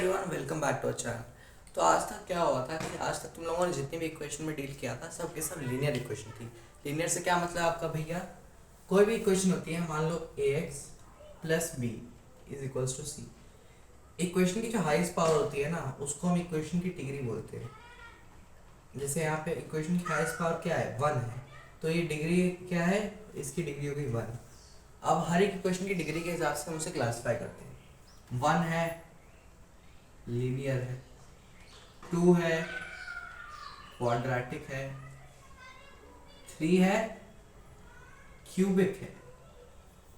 Everyone, welcome back to our channel. तो आज तक क्या हुआ था कि आज तक तुम लोगों ने जितने भी इक्वेशन में डील किया था सब के सब लीनियर इक्वेशन थी। लीनियर से क्या मतलब आपका भैया, कोई भी इक्वेशन होती है, मान लो ax plus B is equals to C. Equation की जो हाईएस्ट पावर होती है ना, उसको हम इक्वेशन की डिग्री बोलते हैं। जैसे यहाँ पे इक्वेशन की हाईएस्ट पावर क्या है, 1 है, तो ये डिग्री क्या है, इसकी डिग्री होगी 1। अब हर एक इक्वेशन की डिग्री के हिसाब से हम उसे क्लासीफाई करते हैं। 1 है लीनियर है, 2 है क्वाड्रेटिक है, 3 है क्यूबिक है।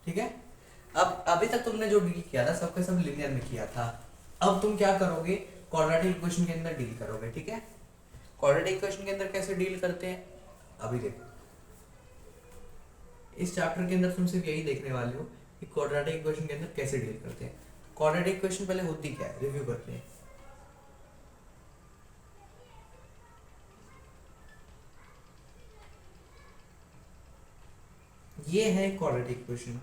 ठीक है। अब अभी तक तुमने जो डील किया था सबके सब लीनियर में किया था। अब तुम क्या करोगे, क्वाड्रेटिक इक्वेशन के अंदर डील करोगे। ठीक है। क्वाड्रेटिक इक्वेशन के अंदर कैसे डील करते हैं अभी देखो। इस चैप्टर के अंदर तुम सिर्फ यही देखने वाले हो कि क्वाड्रेटिक इक्वेशन के अंदर कैसे डील करते हैं। क्वाड्रेटिक इक्वेशन पहले होती क्या है, रिव्यू करते हैं। ये है क्वाड्रेटिक इक्वेशन।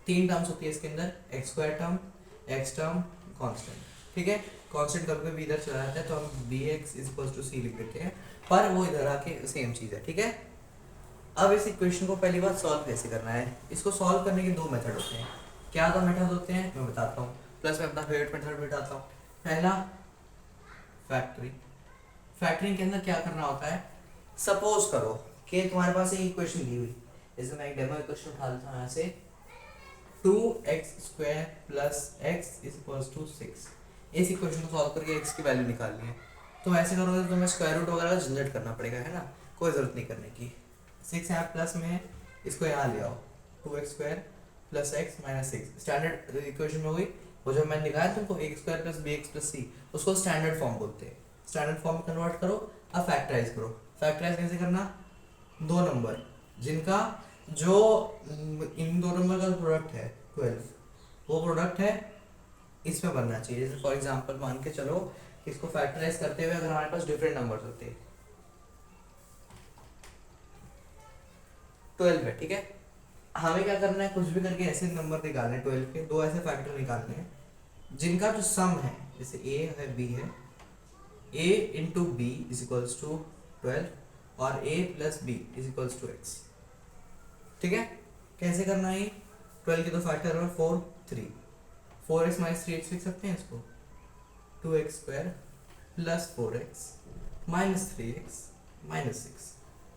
3 टर्म्स होती है इसके अंदर, x square term, x term, constant. ठीक है। कांस्टेंट कभी भी इधर चला जाता है तो हम bx इज इक्वल टू सी लिख देते हैं, पर वो इधर आके सेम चीज है। ठीक है। अब इस इक्वेशन को पहली बार सॉल्व कैसे करना है, इसको सॉल्व करने के दो मेथड होते हैं। क्या दो मेथड होते हैं मैं बताता हूँ, प्लस मैं अपना फेवरेट मेथड बताता हूँ। पहला फैक्टरिंग। फैक्टरिंग के अंदर क्या करना होता है, सपोज करो कि तुम्हारे पास एक इक्वेशन दी हुई, जैसे मैं एक डेमो इक्वेशन उठा लेता हूँ यहाँ से, 2x² + x = 6। इस इक्वेशन को सॉल्व करके x की वैल्यू निकालनी है। तो ऐसे करोगे तो तुम्हें स्क्वायर रूट वगैरह का झंझट करना पड़ेगा, है ना, कोई ज़रूरत नहीं करने की। 6 यहाँ प्लस में है, इसको यहाँ ले आओ, 2x² + x - 6 स्टैंडर्ड इक्वेशन में हुई। वो जो मैंने निकाला तुमको a² + bx + c, उसको स्टैंडर्ड फॉर्म बोलते हैं। स्टैंडर्ड फॉर्म में कन्वर्ट करो। अब फैक्टराइज करो। फैक्टराइज कैसे करना, दो नंबर जिनका जो इन दो नंबर का प्रोडक्ट है 12, वो प्रोडक्ट है इसमें बनना चाहिए। जैसे फॉर एग्जांपल मान के चलो, इसको फैक्टराइज करते हुए अगर हमारे पास डिफरेंट नंबर्स होते 12 है, ठीक है, हमें क्या करना है, कुछ भी करके ऐसे नंबर निकालने 12 के, दो ऐसे फैक्टर निकालने हैं जिनका जो सम है, जैसे a है b है, a × b = 12 और a + b = x। ठीक है। कैसे करना है, 12 के दो फैक्टर है 4 3, 4x - 3x लिख सकते हैं इसको, 2x² + 4x - 3x - 6।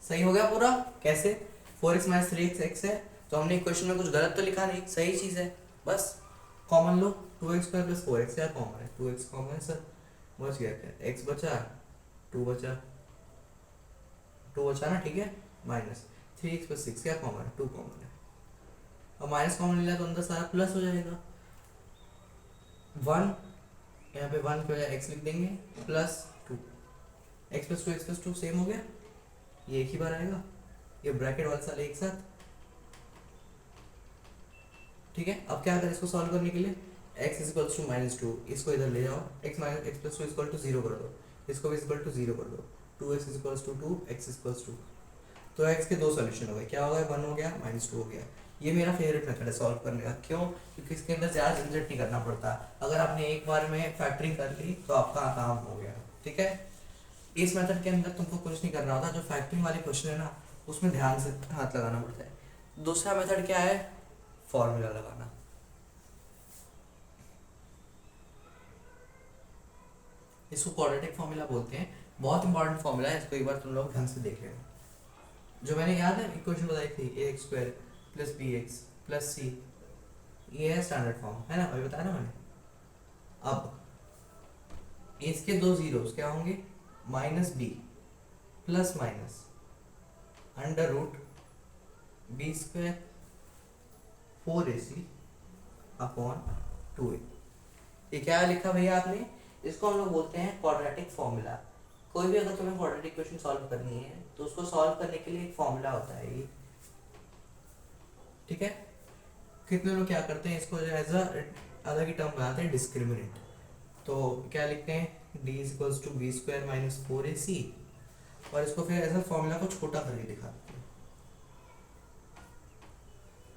सही हो गया पूरा। कैसे, 4x - 3x x है, तो हमने इक्वेशन में कुछ गलत तो लिखा नहीं, सही चीज है। बस कॉमन लो, 2x² + 4x क्या कॉमन है, 2x कॉमन है सर, बच गया क्या, x बचा, 2 बचा, 2 बचा ना, ठीक है, -3x + 6 क्या कॉमन है, 2 कॉमन है। अब माइनस कॉमन लिया तो अंदर सारा प्लस हो जाएगा। 1 यहाँ पे 1 के बजाय x लिख देंगे, +2 x + 2 x + 2 सेम हो गया, ये एक ही बार आएगा, ये ब्रैकेट वाले सारे एक साथ। ठीक है। अब क्या करें इसको सॉल्व करने के लिए, x = -2, इसको इधर ले जाओ, x + 2 = 0 कर दो, इसको भी = 0 कर दो, 2x = 2 x = 2। तो x के दो सॉल्यूशन हो गए, क्या हो गया, 1 हो गया, -2 हो गया। ये मेरा फेवरेट मेथड है सॉल्व करने का। क्यों, क्योंकि इसके अंदर ज़्यादा झंझट नहीं करना पड़ता। अगर आपने एक बार में फैक्टरिंग कर ली तो आपका काम हो गया। ठीक है। इस मेथड के अंदर तुमको कुछ नहीं करना होता, जो फैक्टरिंग वाली क्वेश्चन है ना, उसमें ध्यान से हाथ लगाना पड़ता है। दूसरा मेथड क्या है, फॉर्मूला लगाना। इसको क्वाड्रेटिक फॉर्मूला बोलते हैं, बहुत इंपॉर्टेंट फॉर्मूला है, इसको एक बार तुम लोग ढंग से देख लेना। जो मैंने याद है इक्वेशन बताई थी, ax² + bx + c, ये है स्टैंडर्ड फॉर्म, है ना, अभी बताया ना मैंने। अब इसके दो जीरोस क्या होंगे, -b ± √b² 4ac / 2a। ये क्या लिखा भैया आपने, इसको हम लोग बोलते हैं क्वाड्रेटिक फॉर्मूला। कोई भी अगर तुम्हें क्वाड्रेटिक इक्वेशन सॉल्व करनी है तो उसको सॉल्व करने के लिए एक फॉर्मूला होता है ये। ठीक है। कितने लोग क्या करते हैं, इसको एज अलग ही टर्म बनाते हैं, डिस्क्रिमिनेंट। तो क्या लिखते हैं, d = b² - 4ac, और इसको फिर एज फॉर्मूला को छोटा करके दिखाते हैं।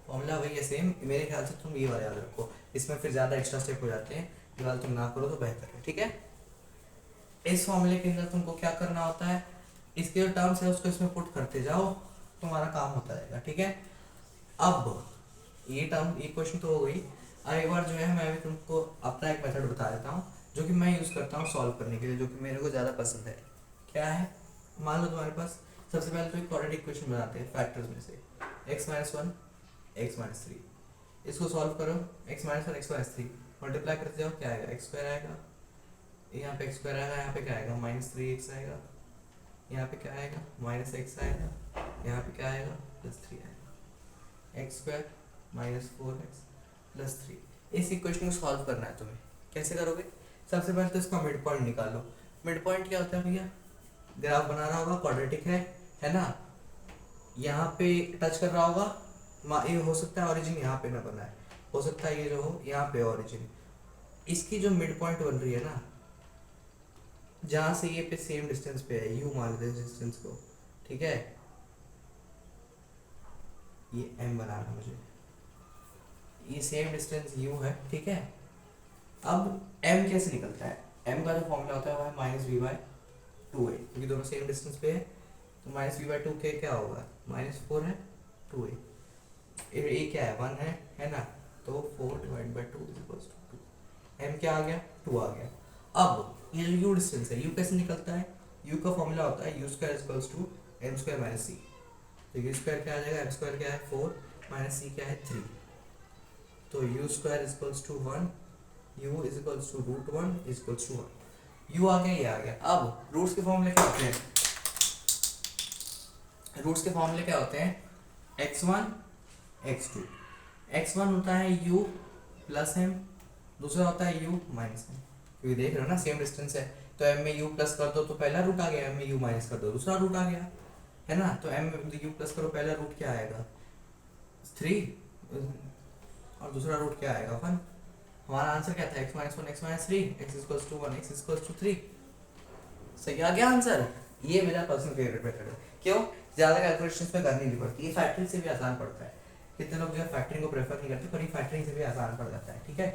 फॉर्मूला वही है सेम, मेरे ख्याल से तुम ये वाला याद रखो, इसमें फिर ज़्यादा एक्स्ट्रा स्टेप हो जाते हैं। फिलहाल तुम ना करो तो बेहतर है, ठीक है। इस फॉर्मूले के अंदर तुमको क्या करना होता है, इसके जो टर्म्स है उसको इसमें पुट करते जाओ, तुम्हारा काम होता रहेगा, ठीक है। अब ये टर्म, ये क्वेश्चन तो हो गई। अब एक बार जो है मैं अभी तुमको अपना एक मेथड बता देता हूँ जो कि मैं यूज़ करता हूँ सॉल्व करने के लिए, जो कि मेरे को ज़्यादा पसंद है। क्या है, मान लो तुम्हारे पास सबसे पहले तो एक क्वाड्रेटिक इक्वेशन बनाते हैं फैक्टर्स में से, x माइनस 1 x माइनस 3। इसको सॉल्व करो, x minus 1 x minus 3 multiply करते जाओ, क्या आएगा, एक्स स्क्वायर आएगा, यहाँ पे एक्स स्क्वायर आएगा, यहाँ पे क्या आएगा, माइनस 3x आएगा, यहाँ पे क्या आएगा, माइनस x आएगा, यहाँ पे क्या आएगा, प्लस 3 आएगा, x square minus 4x plus 3। इस इक्वेशन को सॉल्व करना है तुम्हें। कैसे करोगे, सबसे पहले तो इसका मिड पॉइंट निकालो। मिड पॉइंट क्या होता है भैया, ग्राफ बना रहा होगा, क्वाड्रेटिक है ना, यहाँ पे टच कर रहा होगा, ये हो सकता है ओरिजिन यहाँ पे ना बना है, हो सकता है ये जो हो यहाँ पे ओरिजिन, इसकी जो मिड पॉइंट बन रही है ना, जहाँ से ये पे सेम डिस्टेंस पे है, यू मान लेते हैं डिस्टेंस को, ठीक है, ये m बनाना मुझे, ये सेम डिस्टेंस u है, ठीक है। अब m कैसे निकलता है, m का जो फॉर्मूला होता है वो है माइनस वी बाई 2a, क्योंकि दोनों सेम डिस्टेंस पे है, तो माइनस वी बाई 2k क्या होगा, माइनस 4 है 2a, a क्या है 1 है ना, तो 4 divide by 2 is equals to 2, m क्या आ गया, 2 आ गया। अब ये जो u डिस्टेंस है, u कैसे निकलता है, u का फॉर्मूला होता है u square equals to m square minus c, तो u स्क्वायर क्या आ जाएगा, m स्क्वायर क्या है 4 माइनस c क्या है 3, तो u square equals to 1, u is equals to root 1 is equals to 1, u आ गया, ये आ गया। अब रूट्स के फॉर्मूले क्या होते हैं, रूट्स के फॉर्मूले क्या होते हैं, x1 x2, x1 होता है u प्लस m, दूसरा होता है u माइनस m, क्योंकि देख रहे हो ना सेम डिस्टेंस है, तो m में u प्लस कर दो तो पहला रूट आ गया, m में u माइनस कर दो दूसरा रूट आ गया, है ना, तो m में u प्लस करो, पहला रूट क्या आएगा 3 और दूसरा रूट क्या आएगा 1। हमारा आंसर क्या था, x minus 1 x minus 3, x equals to 1 x equals to 3। सही आ गया आंसर। ये मेरा पर्सनल फेवरेट मेथड है, क्यों, ज़्यादा कैलकुलेशंस में करनी नहीं पड़ती, ये फैक्टरिंग से भी आसान पड़ता है। कितने लोग जो है फैक्टरिंग को प्रेफर नहीं करते, पर ये फैक्टरिंग से भी आसान पड़ जाता है, ठीक है।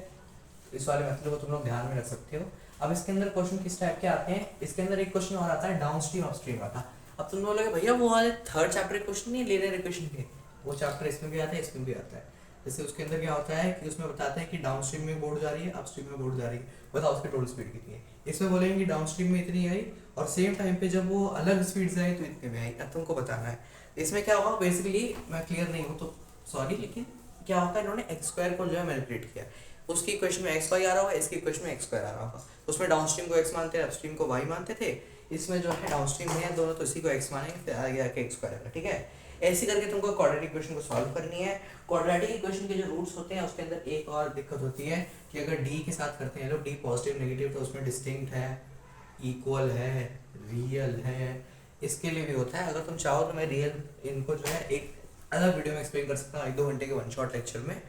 इस वाले मेथड को तुम लोग ध्यान में रख सकते हो। अब इसके अंदर क्वेश्चन किस टाइप के आते हैं, इसके अंदर एक क्वेश्चन और आता है डाउनस्ट्रीम अपस्ट्रीम वाला। अब तुम बोलोगे भैया वो वाले थर्ड चैप्टर क्वेश्चन नहीं, लीनियर इक्वेशन के, वो चैप्टर इसमें भी आता है इसमें भी आता है। जैसे उसके अंदर क्या होता है कि उसमें बताते हैं कि डाउनस्ट्रीम में बोर्ड जा रही है, अपस्ट्रीम में बोर्ड जा रही है, बताओ उसकी टोटल स्पीड कितनी है। इसमें बोलेंगे कि डाउनस्ट्रीम में इतनी आई और सेम टाइम पे जब वो अलग स्पीड से आई तो इतने में आई। अब तुमको बताना है इसमें क्या होगा, बेसिकली मैं क्लियर नहीं हूँ तो सॉरी, लेकिन क्या होता है, इन्होंने एक्स स्क्वायर को जो है मैनिपुलेट किया, उसकी इक्वेशन में एक्स वाई आ रहा होगा, इसकी इक्वेशन में एक्स स्क्वायर आ रहा होगा, उसमें डाउनस्ट्रीम को एक्स मानते हैं, अपस्ट्रीम को वाई मानते थे, इसमें जो है डाउनस्ट्रीम में है दोनों, तो इसी को एक्स मानेंगे, फिर आगे आके एक्स स्क्वायर आएगा, ठीक है। ऐसे करके तुमको क्वाड्रेटिक इक्वेशन को सॉल्व करनी है। क्वाड्रेटिक इक्वेशन के जो रूट्स होते हैं उसके अंदर एक और दिक्कत होती है कि अगर डी के साथ करते हैं लोग, डी पॉजिटिव नेगेटिव, तो उसमें डिस्टिंक्ट है, इक्वल है, रियल है, इसके लिए भी होता है। अगर तुम चाहो तो मैं रियल इनको जो है एक अलग वीडियो में एक्सप्लेन कर सकता हूँ, 1-2 घंटे के वन शॉट लेक्चर में।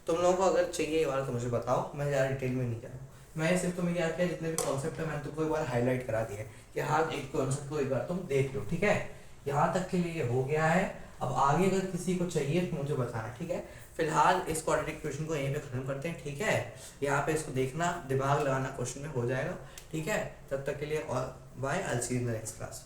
तुम लोगों को अगर चाहिए ये वाला तो मुझे बताओ, मैं ज़्यादा डिटेल में नहीं जा रहा हूँ, मैं सिर्फ तुम्हें क्या किया, जितने भी कॉन्सेप्ट है मैंने तुमको एक बार हाईलाइट करा दिया कि हाँ एक कॉन्सेप्ट को एक बार तुम देख लो, ठीक है। यहाँ तक के लिए हो गया है। अब आगे अगर किसी को चाहिए तो मुझे बताना, ठीक है। फिलहाल इस क्वाड्रेटिक इक्वेशन को यहीं पे खत्म करते हैं, ठीक है। यहाँ पे इसको देखना, दिमाग लगाना, क्वेश्चन में हो जाएगा, ठीक है। तब तक के लिए और bye, I will see you in the next class.